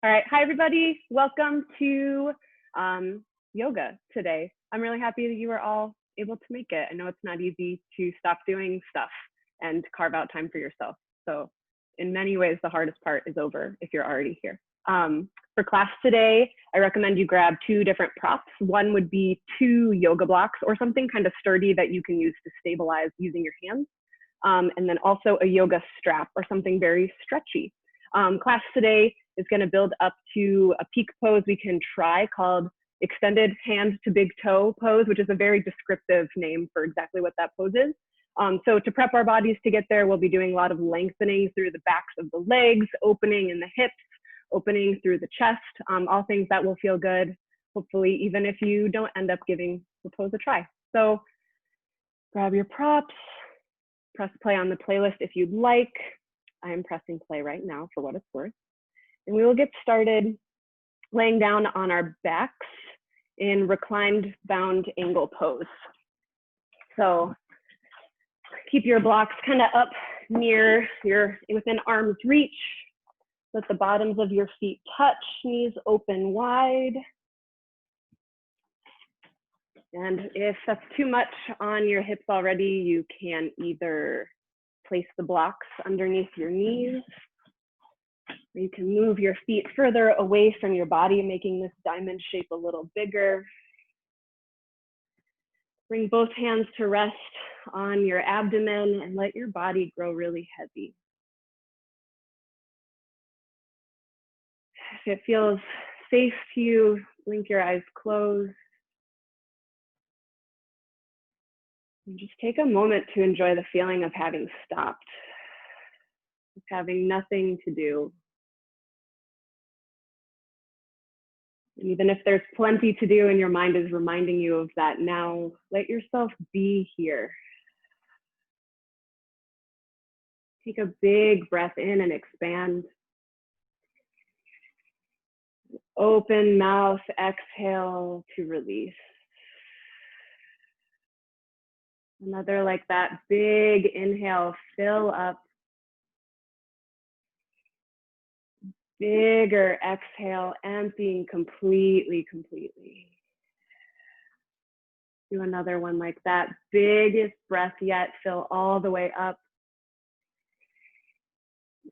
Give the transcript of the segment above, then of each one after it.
All right, hi everybody. Welcome to yoga today. I'm really happy that you are all able to make it. I know it's not easy to stop doing stuff and carve out time for yourself. So in many ways, the hardest part is over if you're already here. For class today, I recommend you grab two different props. One would be two yoga blocks or something kind of sturdy that you can use to stabilize using your hands. And then also a yoga strap or something very stretchy. Class today is going to build up to a peak pose we can try called extended hand to big toe pose, which is a very descriptive name for exactly what that pose is. So to prep our bodies to get there, we'll be doing a lot of lengthening through the backs of the legs, opening in the hips, opening through the chest, all things that will feel good, hopefully, even if you don't end up giving the pose a try. So grab your props, press play on the playlist if you'd like. I am pressing play right now for what it's worth. And we will get started laying down on our backs in reclined bound angle pose. So keep your blocks kind of up near within arm's reach. Let the bottoms of your feet touch, knees open wide. And if that's too much on your hips already, you can either place the blocks underneath your knees, or you can move your feet further away from your body, making this diamond shape a little bigger. Bring both hands to rest on your abdomen and let your body grow really heavy. If it feels safe to you, blink your eyes closed. And just take a moment to enjoy the feeling of having stopped, of having nothing to do. And even if there's plenty to do and your mind is reminding you of that now, let yourself be here. Take a big breath in and expand. Open mouth, exhale to release. Another like that, big inhale, fill up. Bigger exhale, emptying completely. Do another one like that. Biggest breath yet, fill all the way up.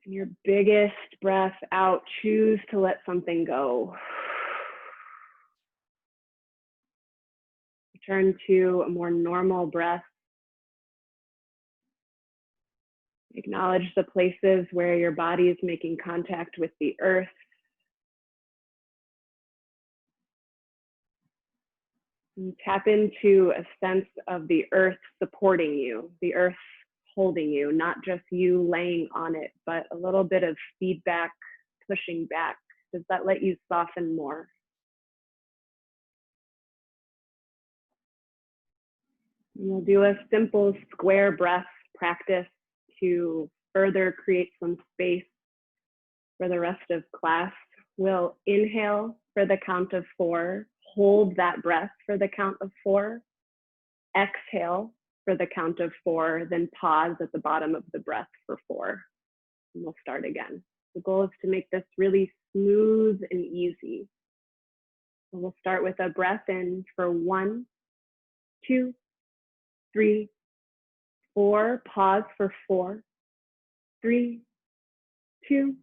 And your biggest breath out, choose to let something go. Return to a more normal breath. Acknowledge the places where your body is making contact with the earth. And tap into a sense of the earth supporting you, the earth holding you, not just you laying on it, but a little bit of feedback, pushing back. Does that let you soften more? And we'll do a simple square breath practice to further create some space for the rest of class. We'll inhale for the count of 4, hold that breath for the count of 4, exhale for the count of 4, then pause at the bottom of the breath for 4. And we'll start again. The goal is to make this really smooth and easy. So we'll start with a breath in for 1, 2, 3, 4, pause for 4, 3, 2,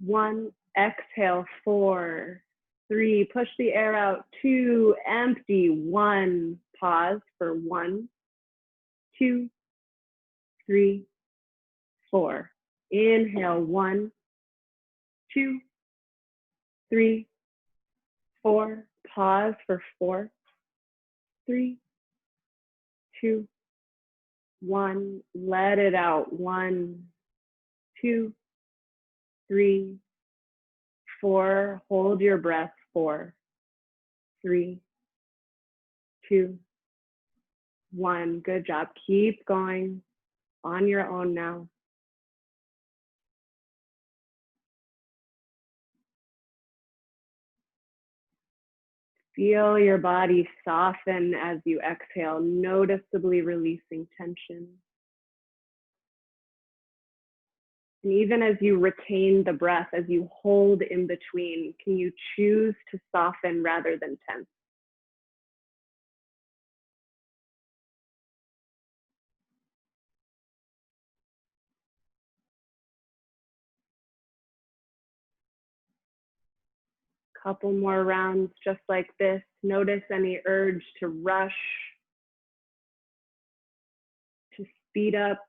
1, exhale, 4, 3, push the air out, 2, empty, 1, pause for 1, 2, 3, 4. Inhale, 1, 2, 3, 4, pause for 4, 3, 2, 1, let it out, 1, 2, 3, 4, hold your breath, 4, 3, 2, 1, good job, keep going on your own now. Feel your body soften as you exhale, noticeably releasing tension. And even as you retain the breath, as you hold in between, can you choose to soften rather than tense? Couple more rounds just like this. Notice any urge to rush, to speed up,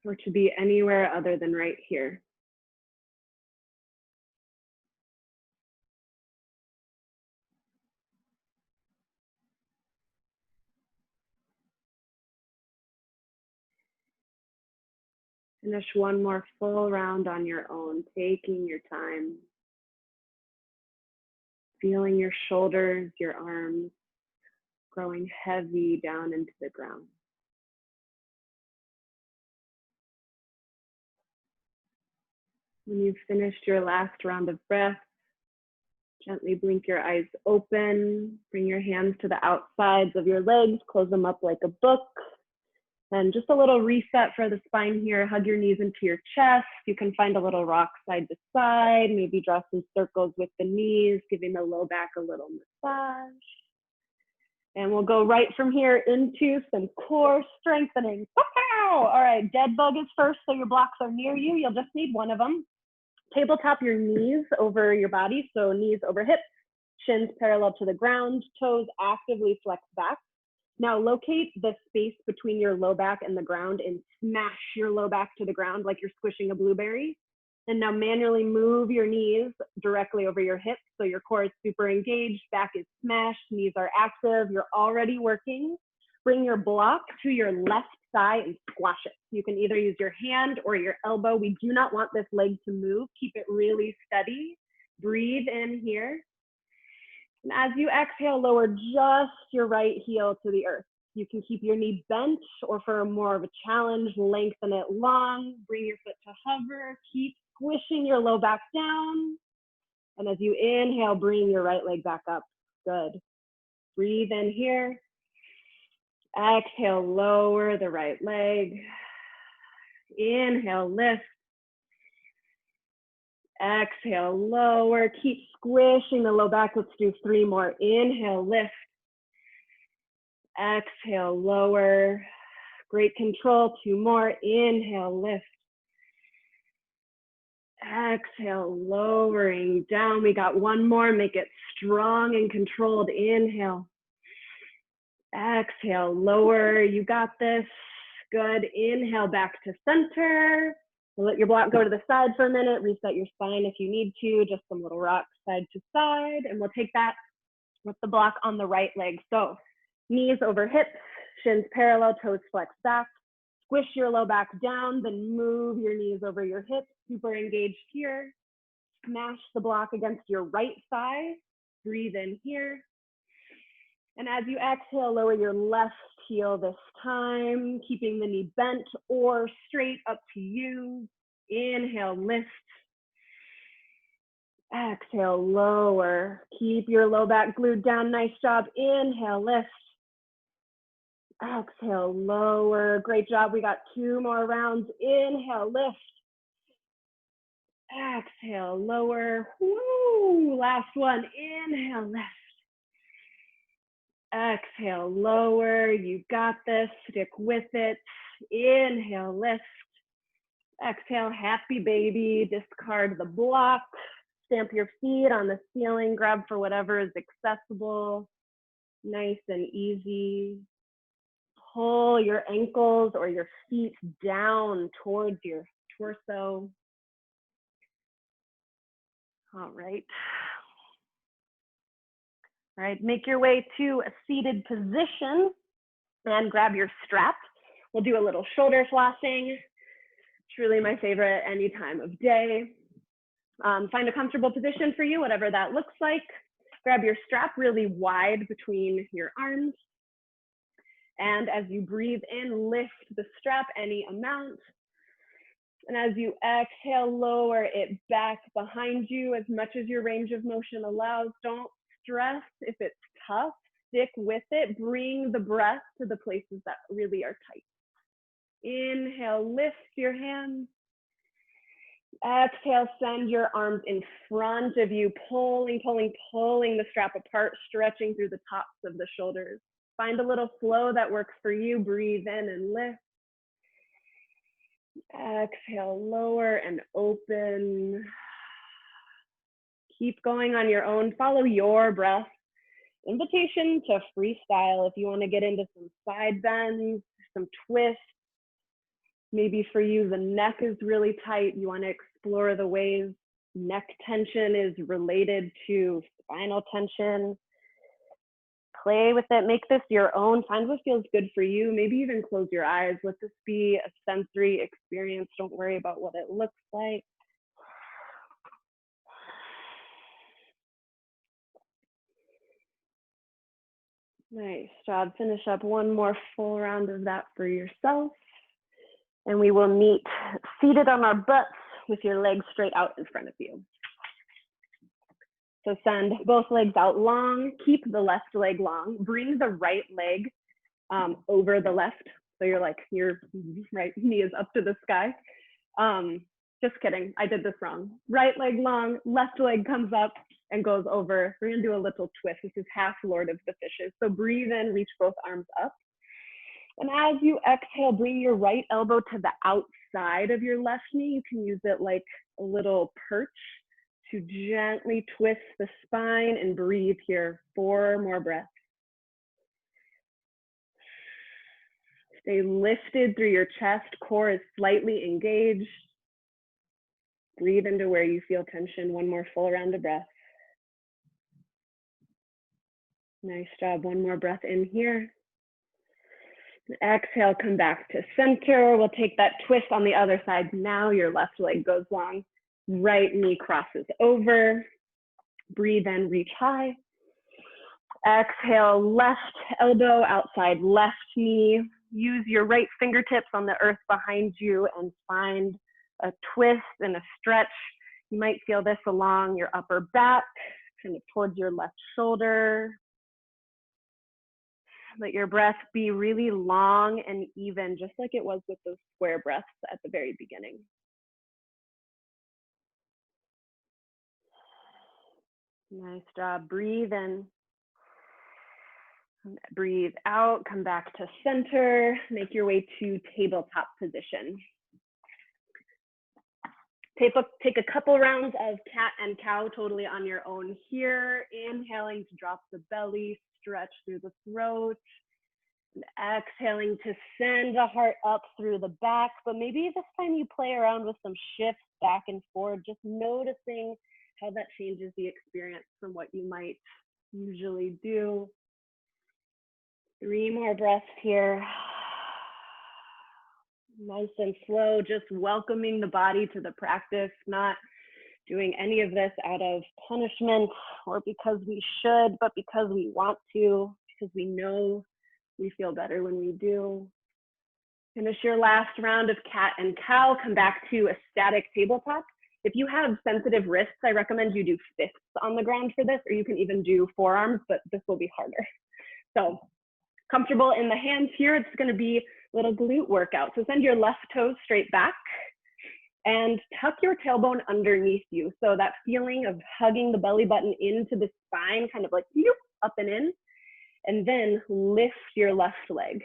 or to be anywhere other than right here. Finish one more full round on your own, taking your time, feeling your shoulders, your arms growing heavy down into the ground. When you've finished your last round of breath, gently blink your eyes open, bring your hands to the outsides of your legs, close them up like a book. And just a little reset for the spine here. Hug your knees into your chest. You can find a little rock side to side, maybe draw some circles with the knees, giving the low back a little massage. And we'll go right from here into some core strengthening. All right, dead bug is first, so your blocks are near you. You'll just need one of them. Tabletop your knees over your body, so knees over hips, shins parallel to the ground, toes actively flex back. Now locate the space between your low back and the ground and smash your low back to the ground like you're squishing a blueberry. And now manually move your knees directly over your hips so your core is super engaged, back is smashed, knees are active, you're already working. Bring your block to your left thigh and squash it. You can either use your hand or your elbow. We do not want this leg to move. Keep it really steady. Breathe in here. And as you exhale, lower just your right heel to the earth. You can keep your knee bent, or for more of a challenge, lengthen it long. Bring your foot to hover. Keep squishing your low back down. And as you inhale, bring your right leg back up. Good. Breathe in here. Exhale, lower the right leg. Inhale, lift. Exhale, lower. Keep squishing the low back. Let's do 3 more. Inhale, lift. Exhale, lower. Great control. 2 more. Inhale, lift. Exhale, lowering down. We got 1 more. Make it strong and controlled. Inhale. Exhale, lower. You got this. Good. Inhale, back to center. Let your block go to the side for a minute. Reset your spine if you need to. Just some little rocks side to side. And we'll take that with the block on the right leg. So knees over hips, shins parallel, toes flex back. Squish your low back down, then move your knees over your hips. Super engaged here. Smash the block against your right thigh. Breathe in here. And as you exhale, lower your left heel this time, keeping the knee bent or straight, up to you. Inhale, lift. Exhale, lower. Keep your low back glued down. Nice job. Inhale, lift. Exhale, lower. Great job. We got 2 more rounds. Inhale, lift. Exhale, lower. Woo! Last one. Inhale, lift. Exhale, lower. You got this. Stick with it. Inhale, lift. Exhale, happy baby. Discard the block. Stamp your feet on the ceiling. Grab for whatever is accessible. Nice and easy. Pull your ankles or your feet down towards your torso. All right. All right, make your way to a seated position and grab your strap. We'll do a little shoulder flossing. Truly my favorite any time of day. Find a comfortable position for you, whatever that looks like. Grab your strap really wide between your arms. And as you breathe in, lift the strap any amount. And as you exhale, lower it back behind you as much as your range of motion allows. Don't stress if it's tough. Stick with it. Bring the breath to the places that really are tight. Inhale, lift your hands. Exhale, send your arms in front of you, pulling the strap apart, stretching through the tops of the shoulders. Find a little flow that works for you. Breathe in and lift. Exhale, lower and open. Keep going on your own. Follow your breath. Invitation to freestyle if you want to get into some side bends, some twists. Maybe for you, the neck is really tight. You want to explore the ways neck tension is related to spinal tension. Play with it. Make this your own. Find what feels good for you. Maybe even close your eyes. Let this be a sensory experience. Don't worry about what it looks like. Nice job. Finish up one more full round of that for yourself. And we will meet seated on our butts with your legs straight out in front of you. So send both legs out long. Keep the left leg long. Bring the right leg over the left. So you're like, your right knee is up to the sky. Just kidding, I did this wrong. Right leg long, left leg comes up and goes over. We're gonna do a little twist. This is half Lord of the Fishes. So breathe in, reach both arms up. And as you exhale, bring your right elbow to the outside of your left knee. You can use it like a little perch to gently twist the spine and breathe here. 4 more breaths. Stay lifted through your chest. Core is slightly engaged. Breathe into where you feel tension. 1 more full round of breath. Nice job. 1 more breath in here. Exhale, come back to center. We'll take that twist on the other side. Now your left leg goes long. Right knee crosses over. Breathe in, reach high. Exhale, left elbow outside left knee. Use your right fingertips on the earth behind you and find a twist and a stretch. You might feel this along your upper back, kind of towards your left shoulder. Let your breath be really long and even, just like it was with those square breaths at the very beginning. Nice job. Breathe in. Breathe out. Come back to center. Make your way to tabletop position. Take a couple rounds of cat and cow totally on your own here. Inhaling to drop the belly, stretch through the throat. And exhaling to send the heart up through the back. But maybe this time you play around with some shifts back and forth, just noticing how that changes the experience from what you might usually do. 3 more breaths here. Nice and slow, just welcoming the body to the practice, not doing any of this out of punishment or because we should, but because we want to, because we know we feel better when we do. Finish your last round of cat and cow. Come back to a static tabletop. If you have sensitive wrists, I recommend you do fists on the ground for this, or you can even do forearms, but this will be harder. So comfortable in the hands here, it's going to be a little glute workout. So send your left toes straight back and tuck your tailbone underneath you. So that feeling of hugging the belly button into the spine, kind of like up and in, and then lift your left leg.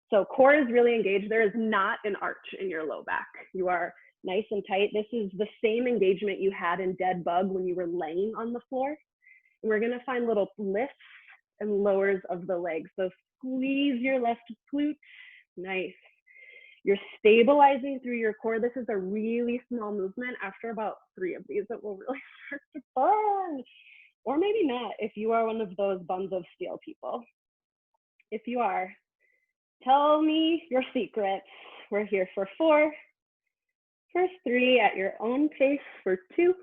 So core is really engaged. There is not an arch in your low back. You are nice and tight. This is the same engagement you had in dead bug when you were laying on the floor. And we're going to find little lifts and lowers of the legs. So squeeze your left glute. Nice. You're stabilizing through your core. This is a really small movement. After about 3 of these, it will really start to burn. Or maybe not if you are one of those buns of steel people. If you are, tell me your secrets. We're here for 4. First 3 at your own pace for 2.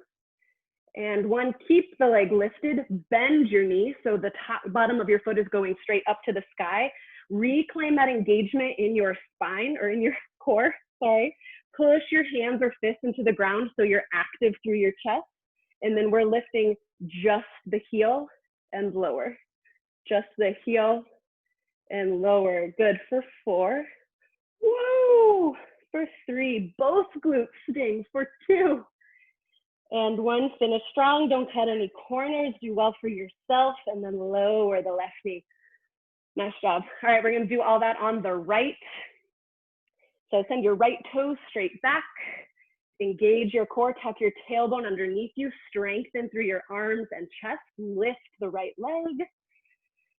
And 1, keep the leg lifted, bend your knee so the bottom of your foot is going straight up to the sky. Reclaim that engagement in your spine or in your core, sorry. Push your hands or fists into the ground so you're active through your chest. And then we're lifting just the heel and lower. Just the heel and lower. Good for 4. Woo! For 3, both glutes sting. For 2, and 1, finish strong. Don't cut any corners. Do well for yourself, and then lower the left knee. Nice job. All right, we're gonna do all that on the right. So send your right toes straight back. Engage your core, tuck your tailbone underneath you, strengthen through your arms and chest, lift the right leg.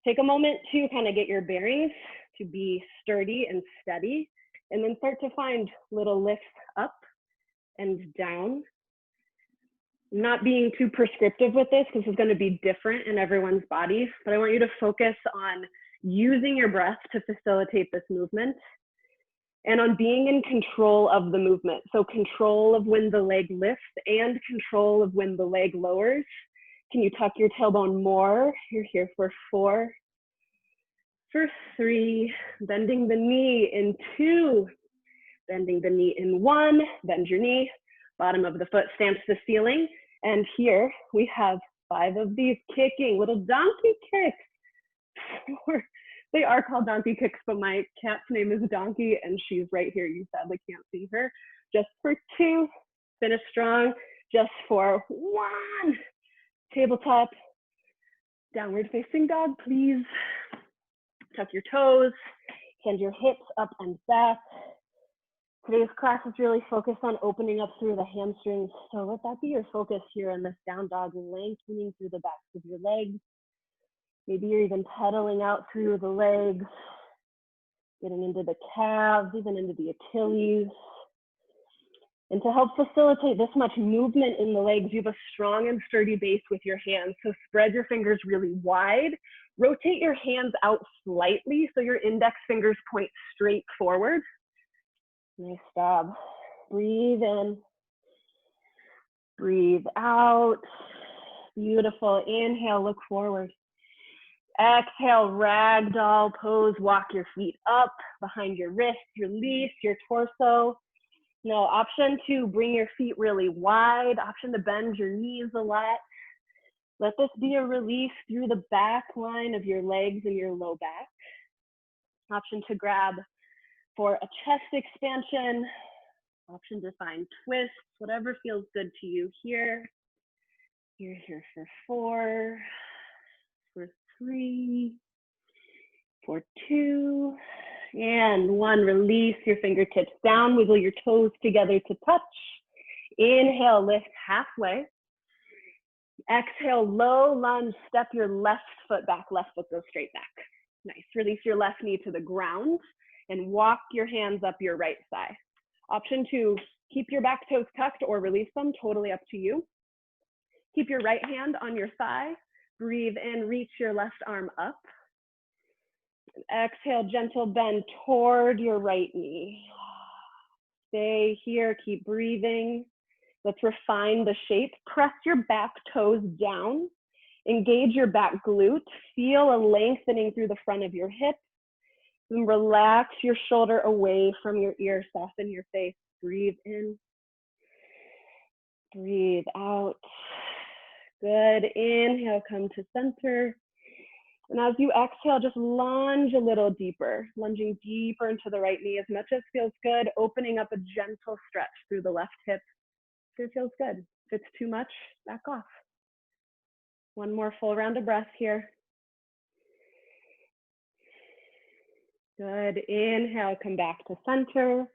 Take a moment to kind of get your bearings, to be sturdy and steady, and then start to find little lifts up and down. Not being too prescriptive with this, because it's going to be different in everyone's body, but I want you to focus on using your breath to facilitate this movement and on being in control of the movement. So control of when the leg lifts and control of when the leg lowers. Can you tuck your tailbone more? You're here for 4, for 3, bending the knee in 2, bending the knee in 1, bend your knee, bottom of the foot stamps the ceiling. And here we have 5 of these kicking, little donkey kicks. 4, they are called donkey kicks, but my cat's name is Donkey and she's right here. You sadly can't see her. Just for 2, finish strong. Just for 1, tabletop, downward facing dog, please. Tuck your toes, send your hips up and back. Today's class is really focused on opening up through the hamstrings. So let that be your focus here in this down dog, lengthening through the backs of your legs. Maybe you're even pedaling out through the legs, getting into the calves, even into the Achilles. And to help facilitate this much movement in the legs, you have a strong and sturdy base with your hands. So spread your fingers really wide. Rotate your hands out slightly so your index fingers point straight forward. Nice job. Breathe in. Breathe out. Beautiful. Inhale, look forward. Exhale, ragdoll pose. Walk your feet up behind your wrists, release your torso. Now, option to bring your feet really wide, option to bend your knees a lot. Let this be a release through the back line of your legs and your low back. Option to grab for a chest expansion. Option to find twists, whatever feels good to you here. You're here for 4, for 3, for 2, and 1. Release your fingertips down, wiggle your toes together to touch. Inhale, lift halfway. Exhale, low lunge, step your left foot back, left foot goes straight back. Nice, release your left knee to the ground and walk your hands up your right thigh. Option to keep your back toes tucked or release them, totally up to you. Keep your right hand on your thigh. Breathe in, reach your left arm up. Exhale, gentle bend toward your right knee. Stay here, keep breathing. Let's refine the shape. Press your back toes down. Engage your back glute. Feel a lengthening through the front of your hip. Then relax your shoulder away from your ear. Soften your face. Breathe in. Breathe out. Good. Inhale, come to center. And as you exhale, just lunge a little deeper, lunging deeper into the right knee as much as feels good, opening up a gentle stretch through the left hip. If it feels good. If it's too much, back off. 1 more full round of breath here. Good. Inhale, come back to center.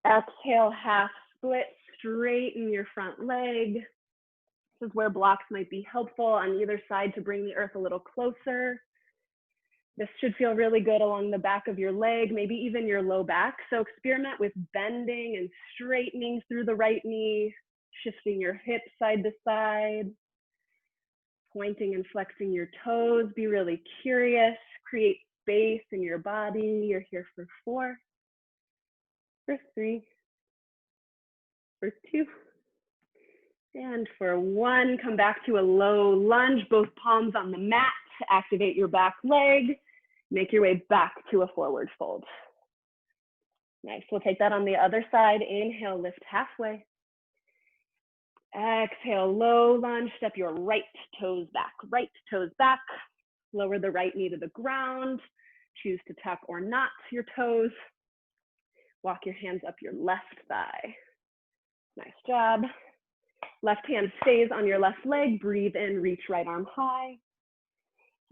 Exhale, half split, straighten your front leg. This is where blocks might be helpful on either side to bring the earth a little closer. This should feel really good along the back of your leg, maybe even your low back. So experiment with bending and straightening through the right knee, shifting your hips side to side, pointing and flexing your toes. Be really curious, create space in your body. You're here for 4, for 3, for 2, and for 1. Come back to a low lunge, both palms on the mat. Activate your back leg. Make your way back to a forward fold. Nice. We'll take that on the other side. Inhale, lift halfway. Exhale, low lunge. Step your right toes back. Right toes back. Lower the right knee to the ground. Choose to tuck or not your toes. Walk your hands up your left thigh. Nice job. Left hand stays on your left leg. Breathe in, reach right arm high.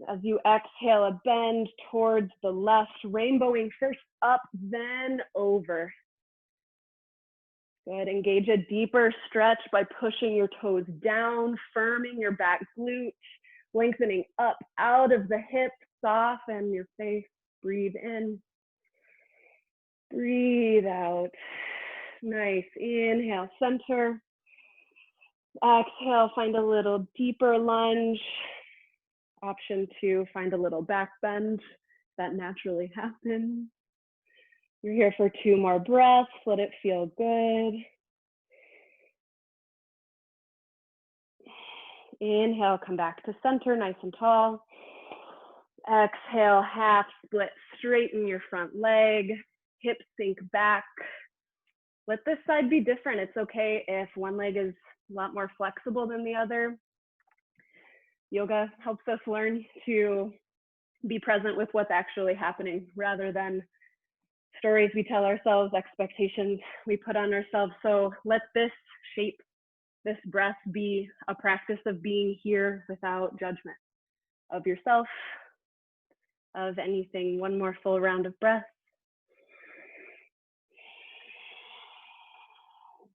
As you exhale, a bend towards the left, rainbowing first up, then over. Good, engage a deeper stretch by pushing your toes down, firming your back glute, lengthening up out of the hips, soften your face, breathe in, breathe out. Nice, inhale, center. Exhale, find a little deeper lunge. Option 2, find a little back bend that naturally happens. You're here for 2 more breaths. Let it feel good. Inhale, come back to center, nice and tall. Exhale, half split, straighten your front leg. Hips sink back. Let this side be different. It's okay if one leg is a lot more flexible than the other. Yoga helps us learn to be present with what's actually happening rather than stories we tell ourselves, expectations we put on ourselves. So let this shape, this breath be a practice of being here without judgment of yourself, of anything. One more full round of breath.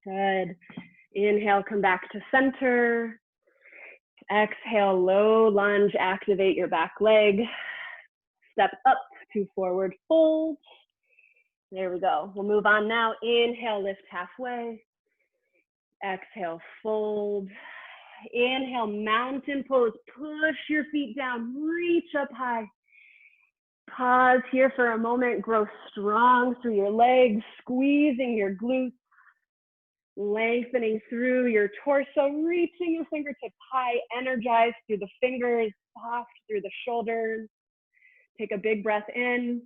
Good. Inhale, come back to center. Exhale, low lunge, activate your back leg. Step up to forward fold. There we go. We'll move on now. Inhale, lift halfway. Exhale, fold. Inhale, mountain pose. Push your feet down, reach up high. Pause here for a moment. Grow strong through your legs, squeezing your glutes. Lengthening through your torso, reaching your fingertips high, energize through the fingers, soft through the shoulders. Take a big breath in.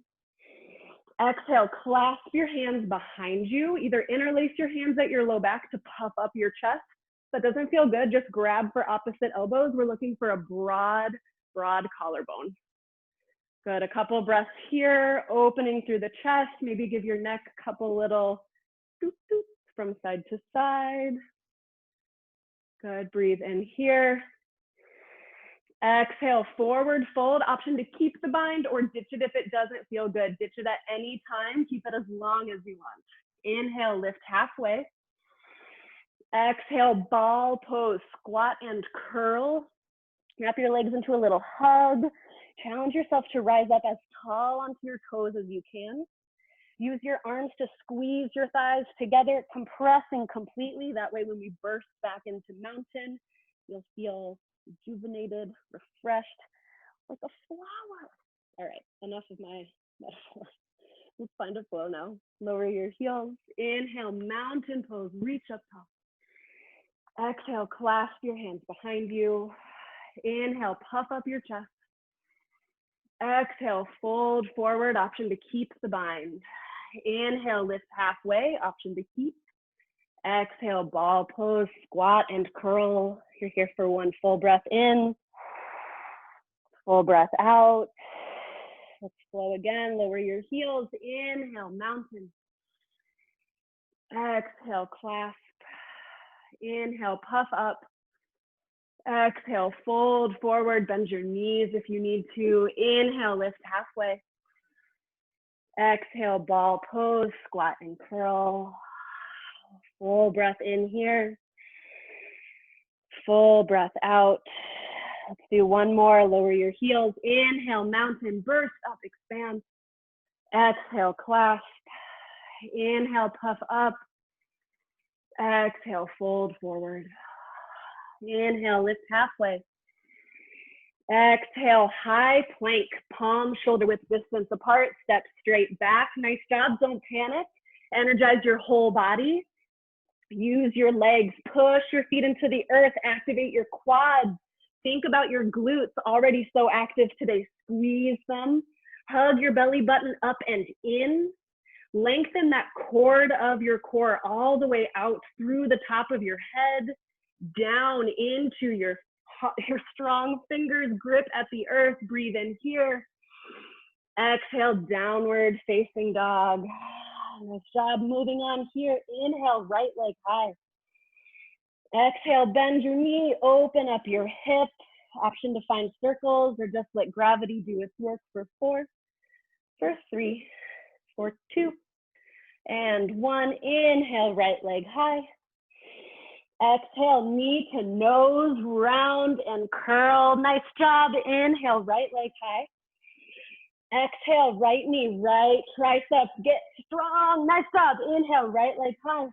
Exhale, clasp your hands behind you. Either interlace your hands at your low back to puff up your chest. If that doesn't feel good, just grab for opposite elbows. We're looking for a broad collarbone. Good, a couple breaths here, opening through the chest. Maybe give your neck a couple little doop doop from side to side. Good, breathe in here. Exhale, forward fold. Option to keep the bind or ditch it if it doesn't feel good. Ditch it at any time. Keep it as long as you want. Inhale, lift halfway. Exhale, ball pose. Squat and curl. Wrap your legs into a little hug. Challenge yourself to rise up as tall onto your toes as you can. Use your arms to squeeze your thighs together, compressing completely. That way, when we burst back into mountain, you'll feel rejuvenated, refreshed, like a flower. All right, enough of my metaphor. Let's find a flow now. Lower your heels. Inhale, mountain pose, reach up tall. Exhale, clasp your hands behind you. Inhale, puff up your chest. Exhale, fold forward, option to keep the bind. Inhale, lift halfway, option to keep. Exhale, ball pose, squat and curl. You're here for one full breath in, full breath out. Let's flow again, lower your heels. Inhale, mountain. Exhale, clasp. Inhale, puff up. Exhale, fold forward, bend your knees if you need to. Inhale, lift halfway. Exhale, ball pose, squat and curl. Full breath in here. Full breath out. Let's do one more. Lower your heels. Inhale, mountain, burst up, expand. Exhale, clasp. Inhale, puff up. Exhale, fold forward. Inhale, lift halfway. Exhale, high plank, palm shoulder width distance apart, step straight back. Nice job, don't panic. Energize your whole body. Use your legs, push your feet into the earth, activate your quads. Think about your glutes, already so active today. Squeeze them. Hug your belly button up and in. Lengthen that cord of your core all the way out through the top of your head, down into your strong fingers, grip at the earth. Breathe in here. Exhale, downward facing dog. Nice job. Moving on here. Inhale, right leg high. Exhale, bend your knee, open up your hip. Option to find circles or just let gravity do its work for 4, for 3, for 2, and 1. Inhale, right leg high. Exhale, knee to nose, round and curl. Nice job. Inhale, right leg high. Exhale, right knee, right tricep. Get strong. Nice job. Inhale, right leg high.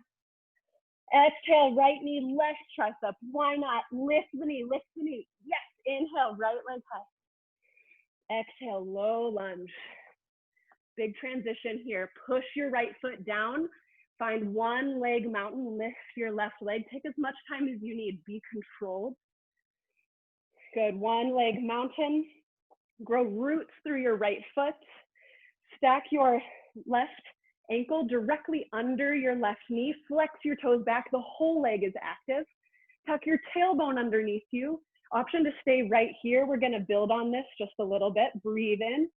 Exhale, right knee, left tricep. Why not? Lift the knee, lift the knee. Yes. Inhale, right leg high. Exhale, low lunge. Big transition here. Push your right foot down. Find one leg mountain. Lift your left leg. Take as much time as you need. Be controlled. Good. One leg mountain. Grow roots through your right foot. Stack your left ankle directly under your left knee. Flex your toes back. The whole leg is active. Tuck your tailbone underneath you. Option to stay right here. We're going to build on this just a little bit. Breathe in.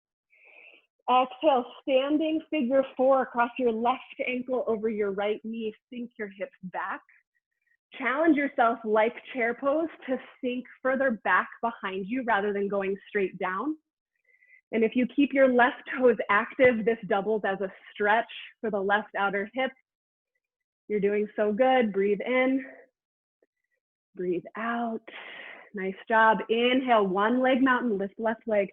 Exhale, standing figure 4 across your left ankle over your right knee. Sink your hips back. Challenge yourself like chair pose to sink further back behind you rather than going straight down. And if you keep your left toes active, this doubles as a stretch for the left outer hip. You're doing so good. Breathe in. Breathe out. Nice job. Inhale, one leg mountain, lift left leg.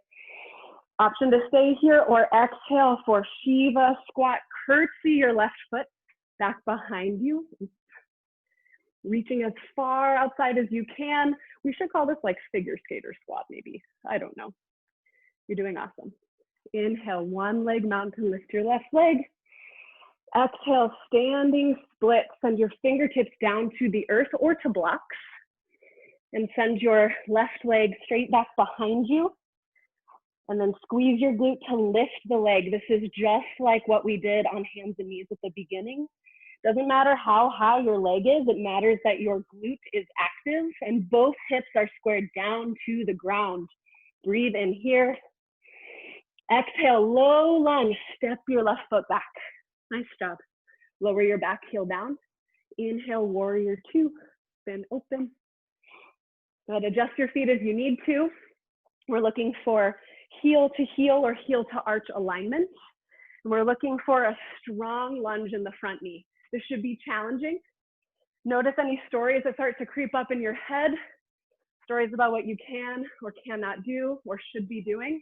Option to stay here or exhale for Shiva Squat. Curtsy your left foot back behind you. Reaching as far outside as you can. We should call this like figure skater squat maybe. I don't know. You're doing awesome. Inhale, one leg mountain, lift your left leg. Exhale, standing split. Send your fingertips down to the earth or to blocks. And send your left leg straight back behind you. And then squeeze your glute to lift the leg. This is just like what we did on hands and knees at the beginning. Doesn't matter how high your leg is, it matters that your glute is active and both hips are squared down to the ground. Breathe in here. Exhale, low lunge, step your left foot back. Nice job. Lower your back heel down. Inhale, warrior 2, spin open. Good, adjust your feet as you need to. We're looking for heel to heel or heel to arch alignment. And we're looking for a strong lunge in the front knee. This should be challenging. Notice any stories that start to creep up in your head. Stories about what you can or cannot do or should be doing.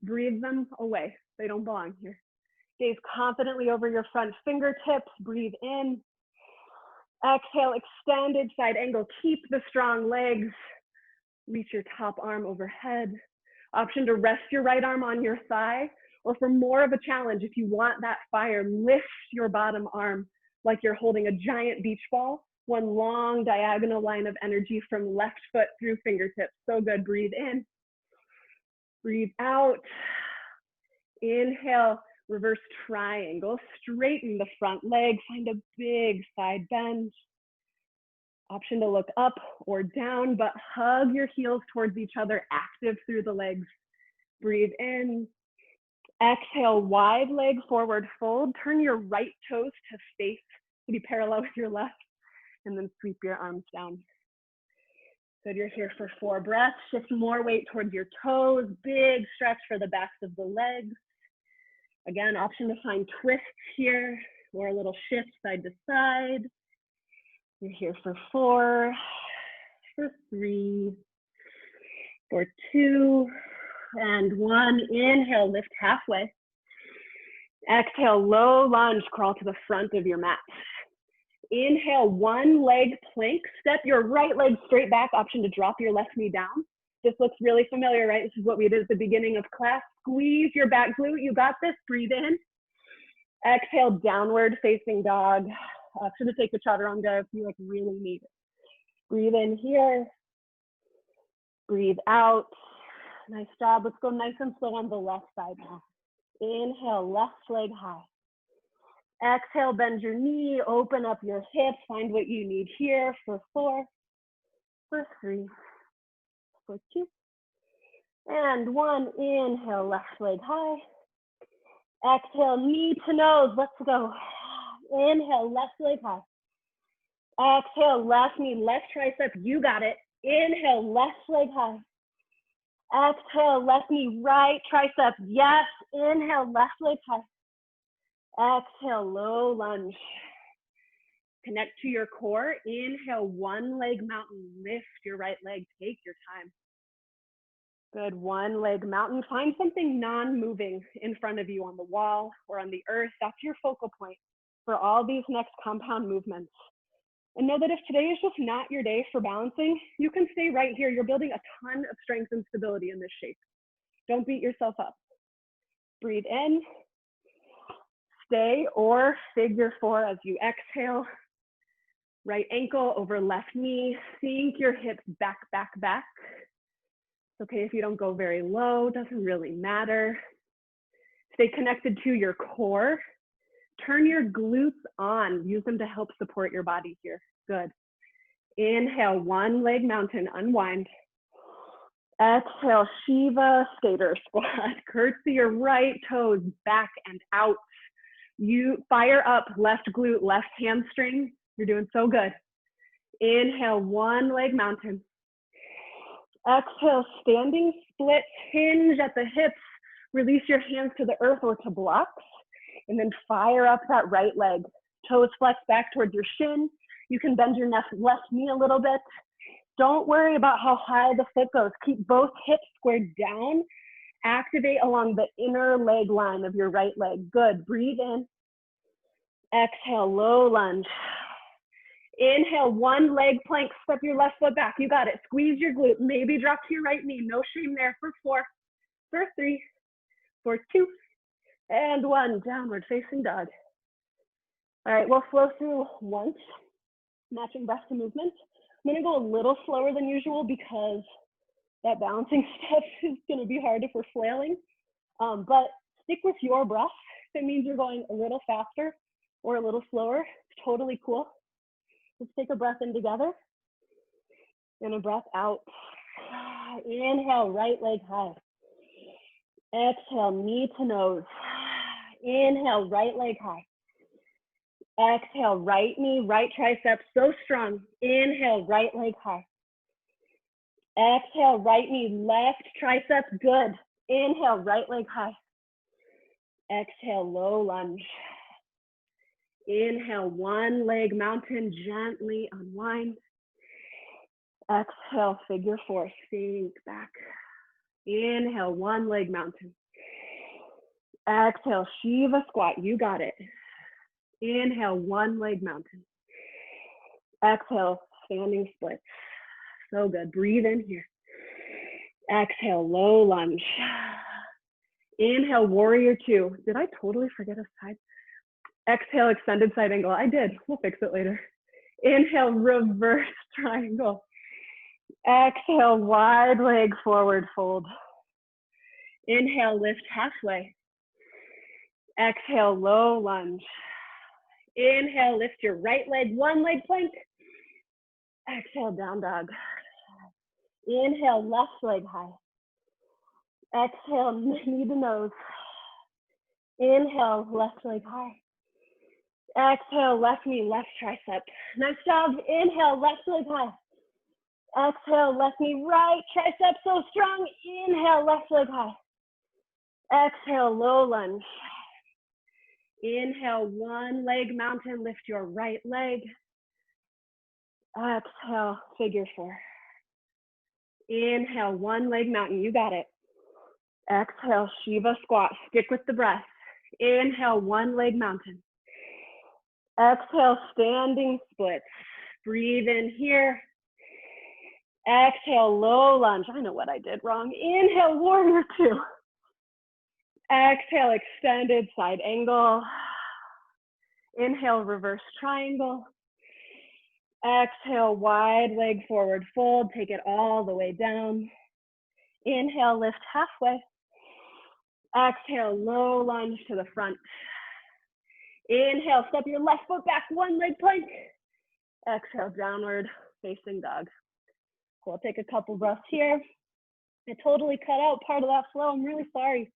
Breathe them away. They don't belong here. Gaze confidently over your front fingertips. Breathe in. Exhale, extended side angle. Keep the strong legs. Reach your top arm overhead. Option to rest your right arm on your thigh, or for more of a challenge, if you want that fire, lift your bottom arm like you're holding a giant beach ball. One long diagonal line of energy from left foot through fingertips. So good. Breathe in. Breathe out. Inhale, reverse triangle. Straighten the front leg. Find a big side bend. Option to look up or down, but hug your heels towards each other, active through the legs. Breathe in. Exhale, wide leg forward fold. Turn your right toes to face to be parallel with your left, and then sweep your arms down. Good, you're here for 4 breaths. Shift more weight towards your toes. Big stretch for the backs of the legs. Again, option to find twists here, or a little shift side to side. You're here for 4, for 3, for 2, and 1. Inhale, lift halfway. Exhale, low lunge, crawl to the front of your mat. Inhale, one leg plank. Step your right leg straight back. Option to drop your left knee down. This looks really familiar, right? This is what we did at the beginning of class. Squeeze your back glute. You got this. Breathe in. Exhale, downward facing dog. Option to take the chaturanga if you really need it. Breathe in here. Breathe out. Nice job. Let's go nice and slow on the left side now. Inhale, left leg high. Exhale, bend your knee, open up your hips, find what you need here for 4, for 3, for 2, and 1. Inhale, left leg high. Exhale, knee to nose. Let's go. Inhale, left leg high. Exhale, left knee, left tricep. You got it. Inhale, left leg high. Exhale, left knee, right tricep. Yes. Inhale, left leg high. Exhale, low lunge. Connect to your core. Inhale, one leg mountain. Lift your right leg. Take your time. Good. One leg mountain. Find something non-moving in front of you on the wall or on the earth. That's your focal point for all these next compound movements. And know that if today is just not your day for balancing, you can stay right here. You're building a ton of strength and stability in this shape. Don't beat yourself up. Breathe in. Stay or figure four as you exhale. Right ankle over left knee. Sink your hips back, back, back. It's okay if you don't go very low. Doesn't really matter. Stay connected to your core. Turn your glutes on. Use them to help support your body here. Good. Inhale, one leg mountain, unwind. Exhale, Shiva Skater Squat. Curtsy your right toes back and out. You fire up left glute, left hamstring. You're doing so good. Inhale, one leg mountain. Exhale, standing split, hinge at the hips. Release your hands to the earth or to blocks. And then fire up that right leg. Toes flex back towards your shin. You can bend your left knee a little bit. Don't worry about how high the foot goes. Keep both hips squared down. Activate along the inner leg line of your right leg. Good. Breathe in. Exhale, low lunge. Inhale, one leg plank. Step your left foot back. You got it. Squeeze your glute. Maybe drop to your right knee. No shame there. For 4, for 3, for 2, and 1. Downward facing dog. All right, we'll flow through once, matching breath to movement. I'm gonna go a little slower than usual because that balancing stuff is gonna be hard if we're flailing. But stick with your breath. If it means you're going a little faster or a little slower, it's totally cool. Let's take a breath in together and a breath out. Inhale, right leg high. Exhale, knee to nose. Inhale, right leg high. Exhale, right knee, right tricep, so strong. Inhale, right leg high. Exhale, right knee, left tricep, good. Inhale, right leg high. Exhale, low lunge. Inhale, one leg mountain, gently unwind. Exhale, figure 4, sink back. Inhale, one leg mountain. Exhale, Shiva Squat, you got it. Inhale, one leg mountain. Exhale, standing split. So good. Breathe in here. Exhale, low lunge. Inhale, warrior 2. Did I totally forget a side? Exhale, extended side angle. I did. We'll fix it later. Inhale, reverse triangle. Exhale, wide leg forward fold. Inhale, lift halfway. Exhale, low lunge. Inhale, lift your right leg, one leg plank. Exhale, down dog. Inhale, left leg high. Exhale, knee to nose. Inhale, left leg high. Exhale, left knee, left tricep. Nice job. Inhale, left leg high. Exhale, left knee, right tricep, so strong. Inhale, left leg high. Exhale, low lunge. Inhale, one leg mountain, lift your right leg. Exhale, figure 4. Inhale, one leg mountain, you got it. Exhale, Shiva Squat, stick with the breath. Inhale, one leg mountain. Exhale, standing splits. Breathe in here. Exhale, low lunge. I know what I did wrong. Inhale, warrior 2. Exhale, extended side angle. Inhale, reverse triangle. Exhale, wide leg forward fold. Take it all the way down. Inhale, lift halfway. Exhale, low lunge to the front. Inhale, step your left foot back, one leg plank. Exhale, downward facing dog. We'll take a couple breaths here. I totally cut out part of that flow. I'm really sorry.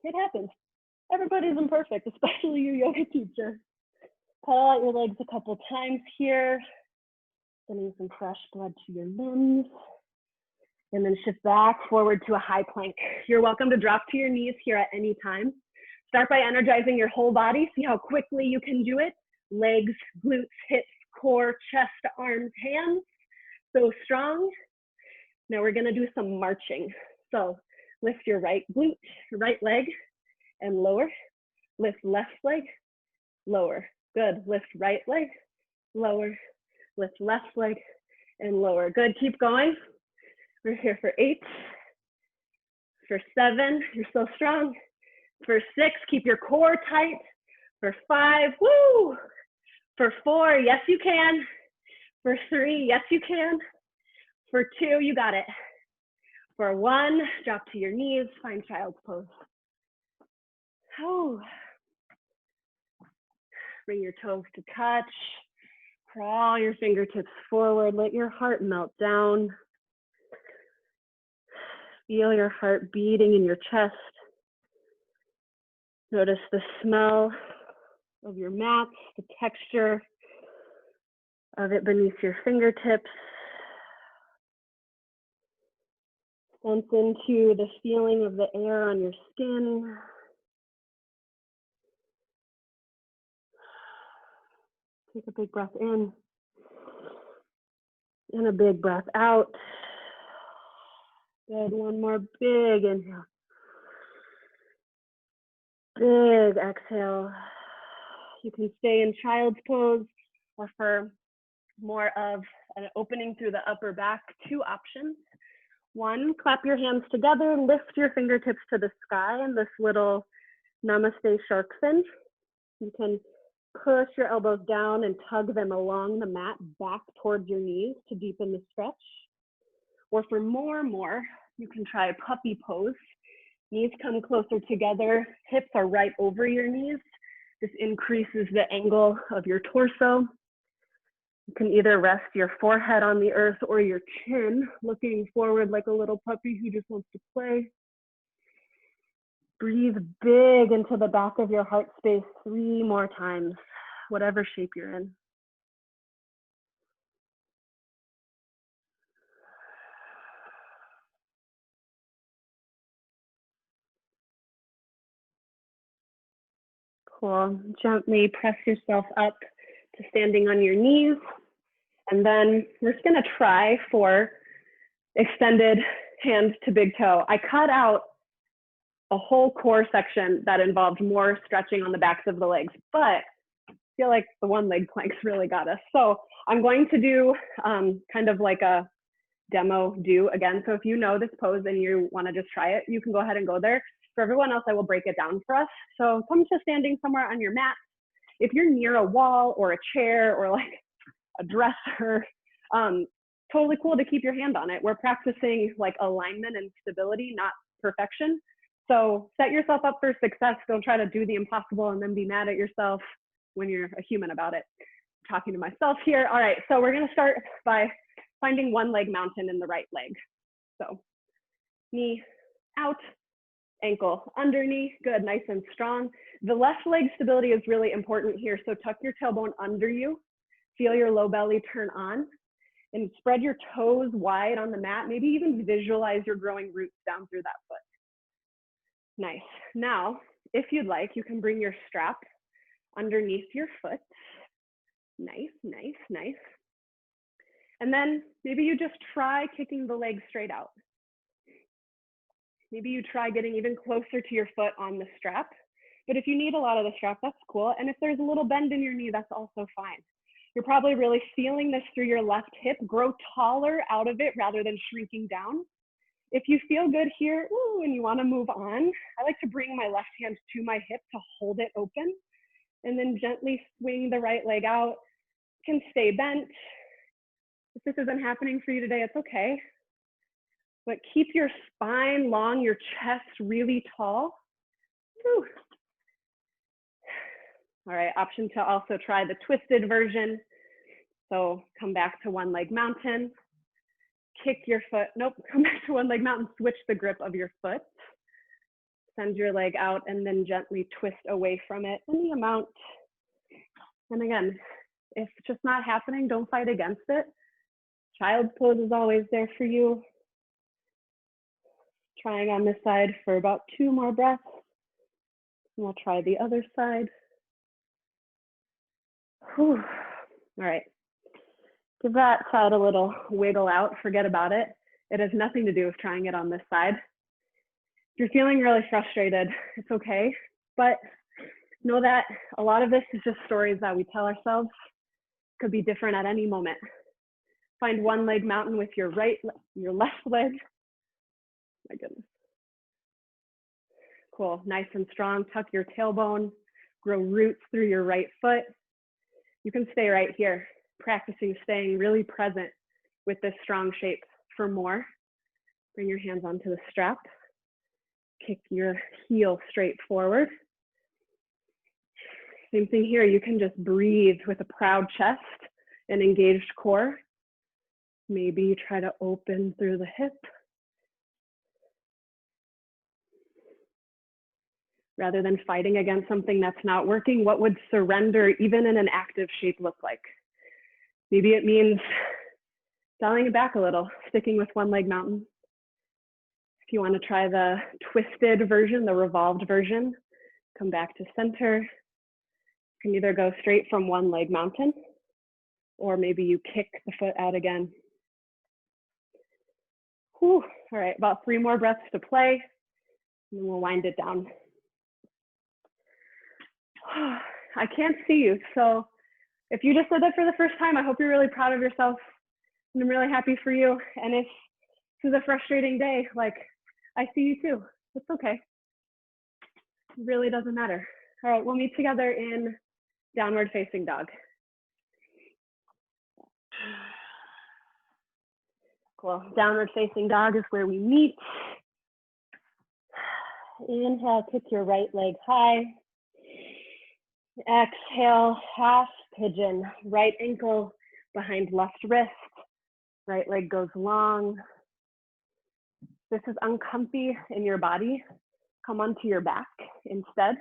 It happens. Everybody's imperfect, especially your yoga teacher. Pull out your legs a couple times here, sending some fresh blood to your limbs. And then shift back forward to a high plank. You're welcome to drop to your knees here at any time. Start by energizing your whole body. See how quickly you can do it. Legs, glutes, hips, core, chest, arms, hands. So strong. Now we're gonna do some marching. So lift your right glute, right leg, and lower. Lift left leg, lower. Good, lift right leg, lower. Lift left leg, and lower. Good, keep going. We're here for 8, for 7, you're so strong. For 6, keep your core tight. For 5, woo! For 4, yes you can. For 3, yes you can. For 2, you got it. For 1, drop to your knees, find child's pose. Oh. Bring your toes to touch. Crawl your fingertips forward, let your heart melt down. Feel your heart beating in your chest. Notice the smell of your mats, the texture of it beneath your fingertips. Sense into the feeling of the air on your skin. Take a big breath in and a big breath out. Good, one more big inhale. Big exhale. You can stay in child's pose, or for more of an opening through the upper back, 2 options. 1, clap your hands together, lift your fingertips to the sky in this little namaste shark fin. You can push your elbows down and tug them along the mat back towards your knees to deepen the stretch. Or for more, you can try a puppy pose. Knees come closer together, hips are right over your knees. This increases the angle of your torso. You can either rest your forehead on the earth or your chin, looking forward like a little puppy who just wants to play. Breathe big into the back of your heart space 3 more times, whatever shape you're in. Cool. Gently press yourself up to standing on your knees. And then we're just gonna try for extended hand to big toe. I cut out a whole core section that involved more stretching on the backs of the legs, but I feel like the one leg planks really got us. So I'm going to do kind of like a demo do again. So if you know this pose and you wanna just try it, you can go ahead and go there. For everyone else, I will break it down for us. So come to standing somewhere on your mat. If you're near a wall or a chair or like a dresser, totally cool to keep your hand on it. We're practicing like alignment and stability, not perfection. So set yourself up for success. Don't try to do the impossible and then be mad at yourself when you're a human about it. I'm talking to myself here. All right, so we're gonna start by finding one leg mountain in the right leg. So knee out, ankle under knee, good, nice and strong. The left leg stability is really important here. So tuck your tailbone under you, feel your low belly turn on, and spread your toes wide on the mat. Maybe even visualize your growing roots down through that foot. Nice. Now, if you'd like, you can bring your strap underneath your foot. Nice, nice, nice. And then maybe you just try kicking the leg straight out. Maybe you try getting even closer to your foot on the strap. But if you need a lot of the strap, that's cool. And if there's a little bend in your knee, that's also fine. You're probably really feeling this through your left hip. Grow taller out of it rather than shrinking down. If you feel good here, ooh, and you want to move on, I like to bring my left hand to my hip to hold it open and then gently swing the right leg out. You can stay bent. If this isn't happening for you today, it's okay. But keep your spine long, your chest really tall. Whew. All right, option to also try the twisted version. So come back to one leg mountain, kick your foot, nope, come back to one leg mountain, switch the grip of your foot. Send your leg out and then gently twist away from it any amount. And again, if it's just not happening, don't fight against it. Child's pose is always there for you. Trying on this side for about 2 more breaths. And we'll try the other side. Whew. All right. Give that side a little wiggle out. Forget about it. It has nothing to do with trying it on this side. If you're feeling really frustrated, it's okay. But know that a lot of this is just stories that we tell ourselves. Could be different at any moment. Find one leg mountain with your left leg. My goodness. Cool, nice and strong. Tuck your tailbone, grow roots through your right foot. You can stay right here, practicing staying really present with this strong shape. For more, bring your hands onto the strap. Kick your heel straight forward. Same thing here, you can just breathe with a proud chest and engaged core. Maybe you try to open through the hip. Rather than fighting against something that's not working, what would surrender even in an active shape look like? Maybe it means dialing it back a little, sticking with one leg mountain. If you want to try the twisted version, the revolved version, come back to center. You can either go straight from one leg mountain, or maybe you kick the foot out again. Whew. All right, about 3 more breaths to play, and then we'll wind it down. I can't see you, so if you just did that for the first time, I hope you're really proud of yourself, and I'm really happy for you. And if this is a frustrating day, like, I see you too. It's okay. It really doesn't matter. All right, we'll meet together in downward facing dog. Cool. Downward facing dog is where we meet. Inhale, kick your right leg high. Exhale, half pigeon, right ankle behind left wrist, right leg goes long. This is uncomfy in your body. Come onto your back instead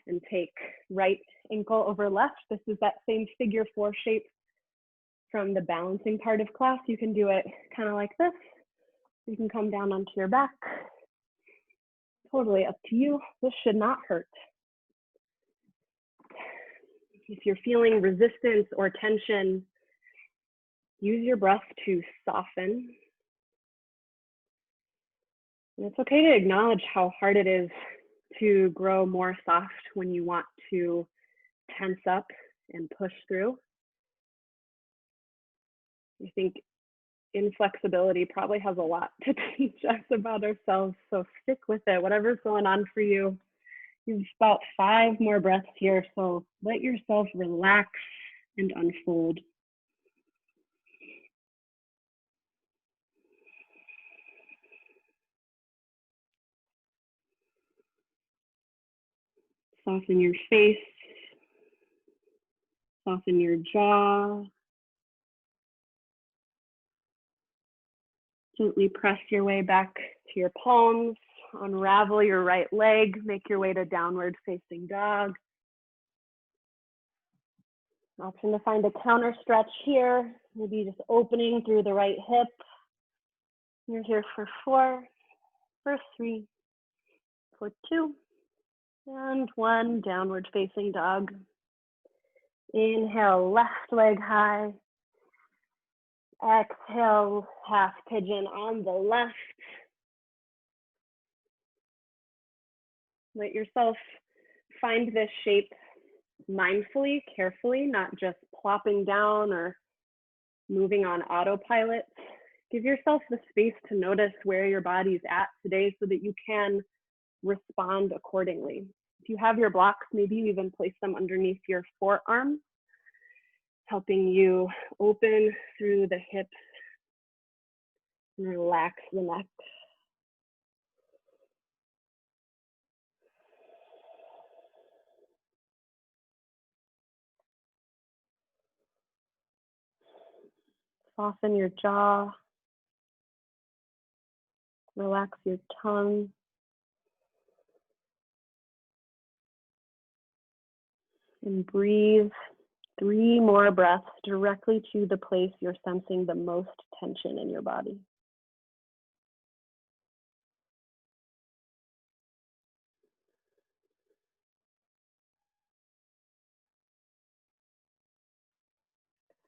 and take right ankle over left. This is that same figure 4 shape from the balancing part of class. You can do it kind of like this. You can come down onto your back. Totally up to you. This should not hurt. If you're feeling resistance or tension, use your breath to soften. And it's okay to acknowledge how hard it is to grow more soft when you want to tense up and push through. I think inflexibility probably has a lot to teach us about ourselves, so stick with it, whatever's going on for you. You've about 5 more breaths here, so let yourself relax and unfold. Soften your face, soften your jaw. Gently press your way back to your palms, unravel your right leg, make your way to downward facing dog. Option to find a counter stretch here, maybe just opening through the right hip. You're here for 4, for 3, for 2, and 1, downward facing dog. Inhale, left leg high. Exhale, half pigeon on the left. Let yourself find this shape mindfully, carefully, not just plopping down or moving on autopilot. Give yourself the space to notice where your body's at today so that you can respond accordingly. If you have your blocks, maybe you even place them underneath your forearms, helping you open through the hips and relax the neck. Soften your jaw. Relax your tongue. And breathe 3 more breaths directly to the place you're sensing the most tension in your body.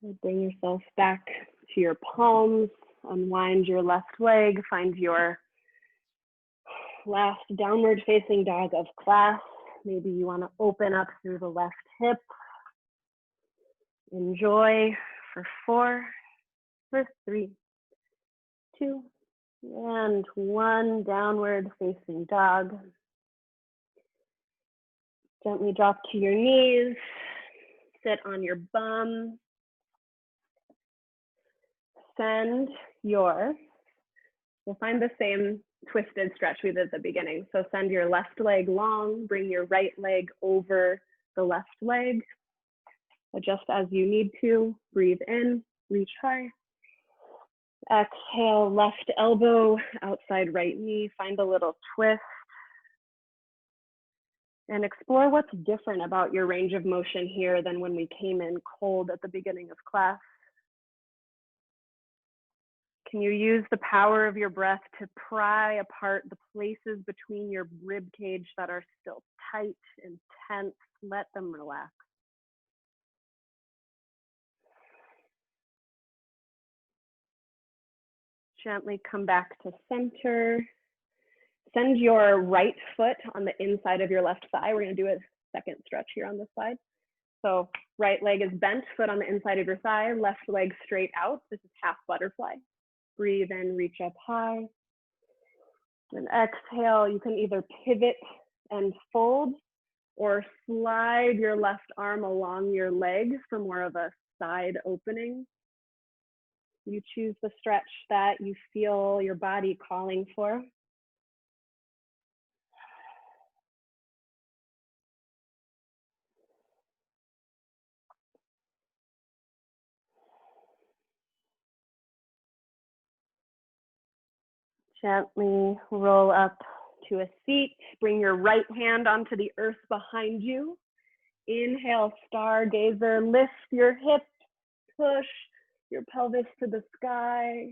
So bring yourself back to your palms, unwind your left leg, find your last downward facing dog of class. Maybe you want to open up through the left hip. Enjoy for 4, for 3, 2, and 1. Downward facing dog. Gently drop to your knees. Sit on your bum. We'll find the same twisted stretch we did at the beginning. So send your left leg long, bring your right leg over the left leg. Adjust as you need to. Breathe in, reach high. Exhale, left elbow outside right knee. Find a little twist. And explore what's different about your range of motion here than when we came in cold at the beginning of class. Can you use the power of your breath to pry apart the places between your rib cage that are still tight and tense? Let them relax. Gently come back to center. Send your right foot on the inside of your left thigh. We're going to do a second stretch here on this side. So right leg is bent, foot on the inside of your thigh, left leg straight out. This is half butterfly. Breathe in, reach up high. And exhale, you can either pivot and fold or slide your left arm along your leg for more of a side opening. You choose the stretch that you feel your body calling for. Gently roll up to a seat. Bring your right hand onto the earth behind you. Inhale, stargazer. Lift your hips, push your pelvis to the sky.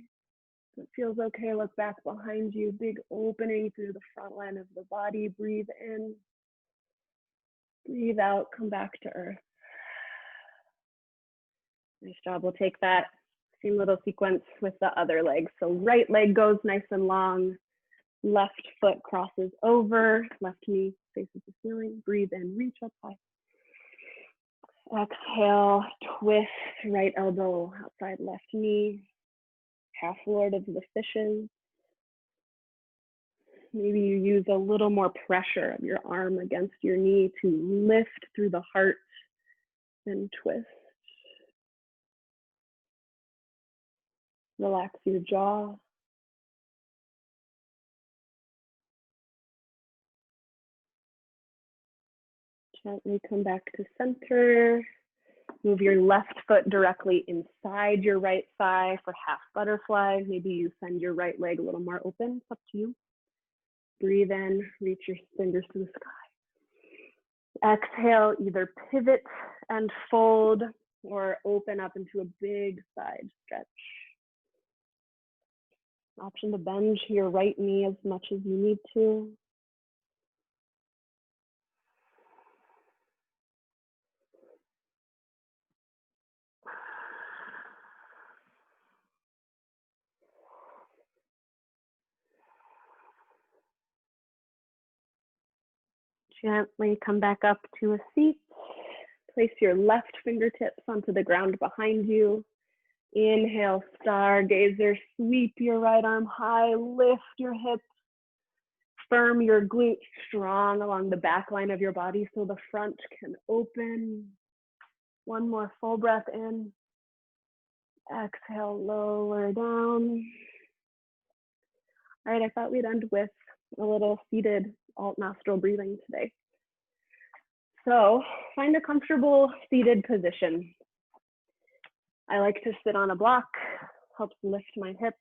If it feels okay, look back behind you. Big opening through the front line of the body. Breathe in. Breathe out, come back to earth. Nice job. We'll take that same little sequence with the other leg. So right leg goes nice and long. Left foot crosses over. Left knee faces the ceiling. Breathe in, reach up high. Exhale, twist, right elbow outside left knee. Half Lord of the Fishes. Maybe you use a little more pressure of your arm against your knee to lift through the heart and twist. Relax your jaw. Gently come back to center. Move your left foot directly inside your right thigh for half butterfly. Maybe you send your right leg a little more open. It's up to you. Breathe in, reach your fingers to the sky. Exhale, either pivot and fold or open up into a big side stretch. Option to bend your right knee as much as you need to. Gently come back up to a seat. Place your left fingertips onto the ground behind you. Inhale, stargazer, sweep your right arm high, lift your hips, firm your glutes strong along the back line of your body so the front can open. One more full breath in. Exhale, lower down. All right, I thought we'd end with a little seated alt nostril breathing today. So find a comfortable seated position. I like to sit on a block, helps lift my hips,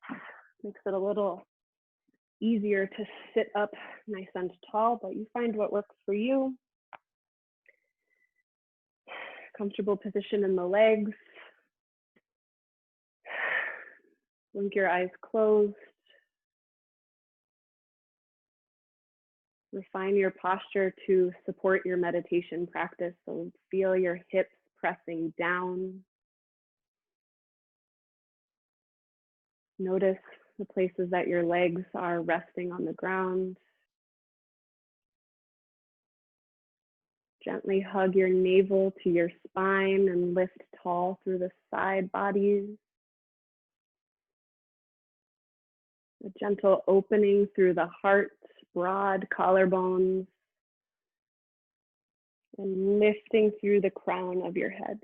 makes it a little easier to sit up nice and tall, but you find what works for you. comfortable position in the legs. Blink your eyes closed. Refine your posture to support your meditation practice. So feel your hips pressing down. Notice the places that your legs are resting on the ground. Gently hug your navel to your spine and lift tall through the side bodies. A gentle opening through the heart, broad collarbones, and lifting through the crown of your head.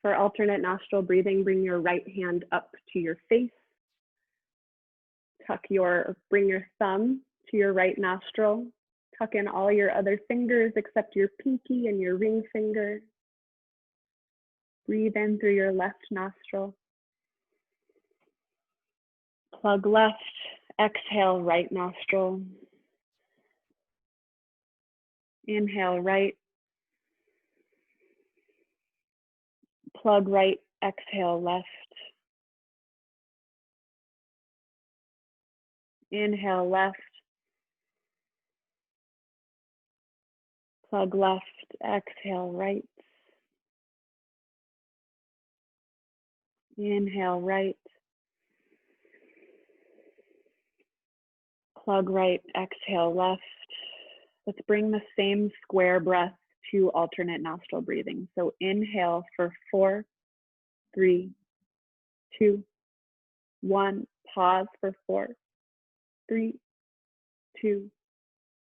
For alternate nostril breathing, bring your right hand up to your face. Bring your thumb to your right nostril. Tuck in all your other fingers except your pinky and your ring finger. Breathe in through your left nostril. Plug left, exhale right nostril. Inhale right. Plug right, exhale left. Inhale left. Plug left, exhale right. Inhale right. Plug right, exhale left. Let's bring the same square breath to alternate nostril breathing. So inhale for 4, 3, 2, 1. Pause for 4, 3, 2,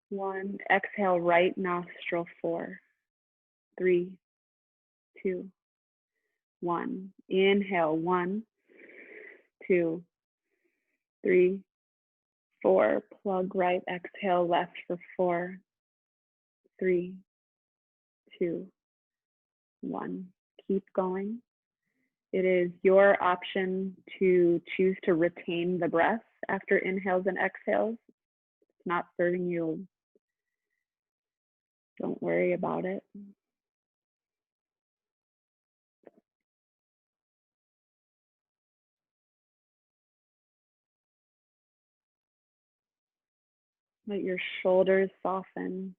1. Exhale right nostril 4, 3, 2, 1. Inhale 1, 2, 3, 4. Plug right, exhale left for 4, 3, 2, 1. Keep going. It is your option to choose to retain the breath after inhales and exhales. It's not serving you. Don't worry about it. Let your shoulders soften.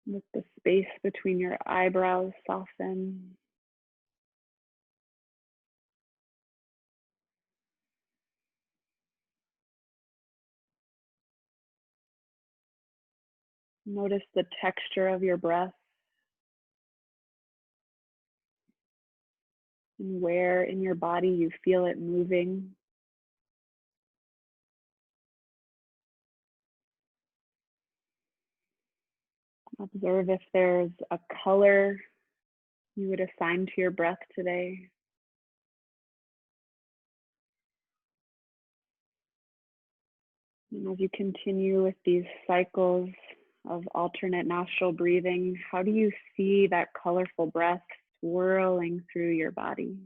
Let the space between your eyebrows soften. Notice the texture of your breath and where in your body you feel it moving. Observe if there's a color you would assign to your breath today. And as you continue with these cycles of alternate nostril breathing, how do you see that colorful breath swirling through your body?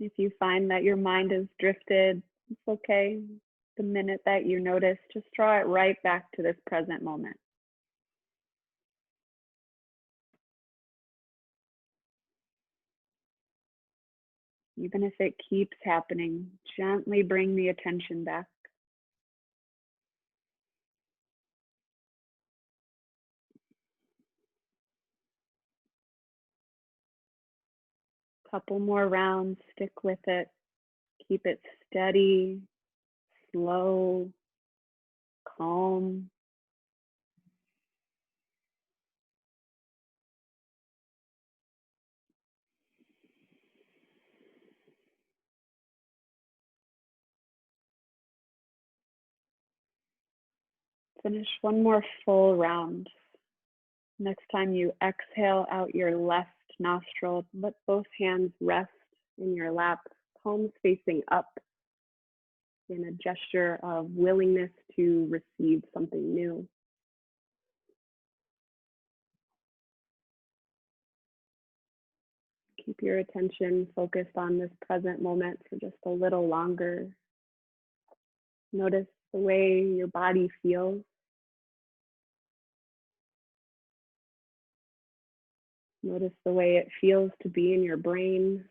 If you find that your mind has drifted, it's okay. The minute that you notice, just draw it right back to this present moment. Even if it keeps happening, gently bring the attention back. Couple more rounds, stick with it. Keep it steady, slow, calm. Finish one more full round. Next time you exhale out your left nostril, let both hands rest in your lap, palms facing up in a gesture of willingness to receive something new. Keep your attention focused on this present moment for just a little longer. Notice the way your body feels. Notice the way it feels to be in your brain.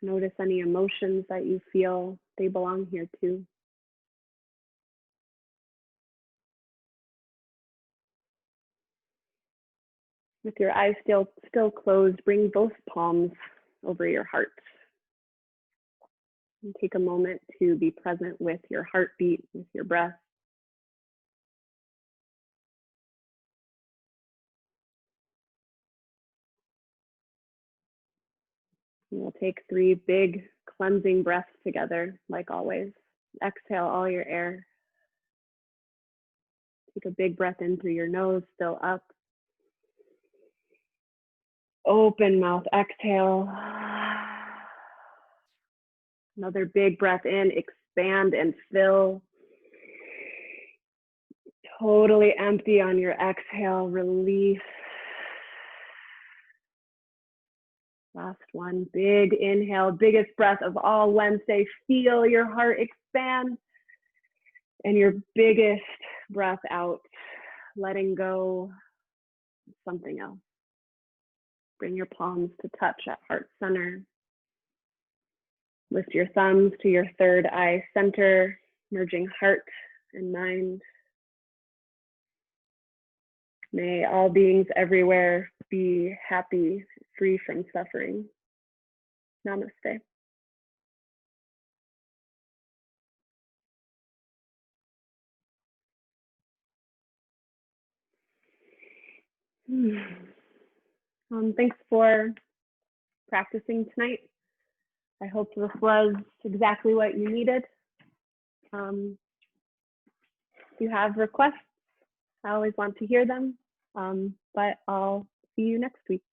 Notice any emotions that you feel. They belong here too. With your eyes still closed, bring both palms over your heart. And take a moment to be present with your heartbeat, with your breath. And we'll take 3 big cleansing breaths together, like always. Exhale all your air. Take a big breath in through your nose, still up. Open mouth, exhale. Another big breath in, expand and fill. Totally empty on your exhale, release. Last one, big inhale, biggest breath of all Wednesday. Feel your heart expand. And your biggest breath out, letting go of something else. Bring your palms to touch at heart center. Lift your thumbs to your third eye center, merging heart and mind. May all beings everywhere be happy, free from suffering. Namaste. Thanks for practicing tonight. I hope this was exactly what you needed. If you have requests, I always want to hear them, but I'll see you next week.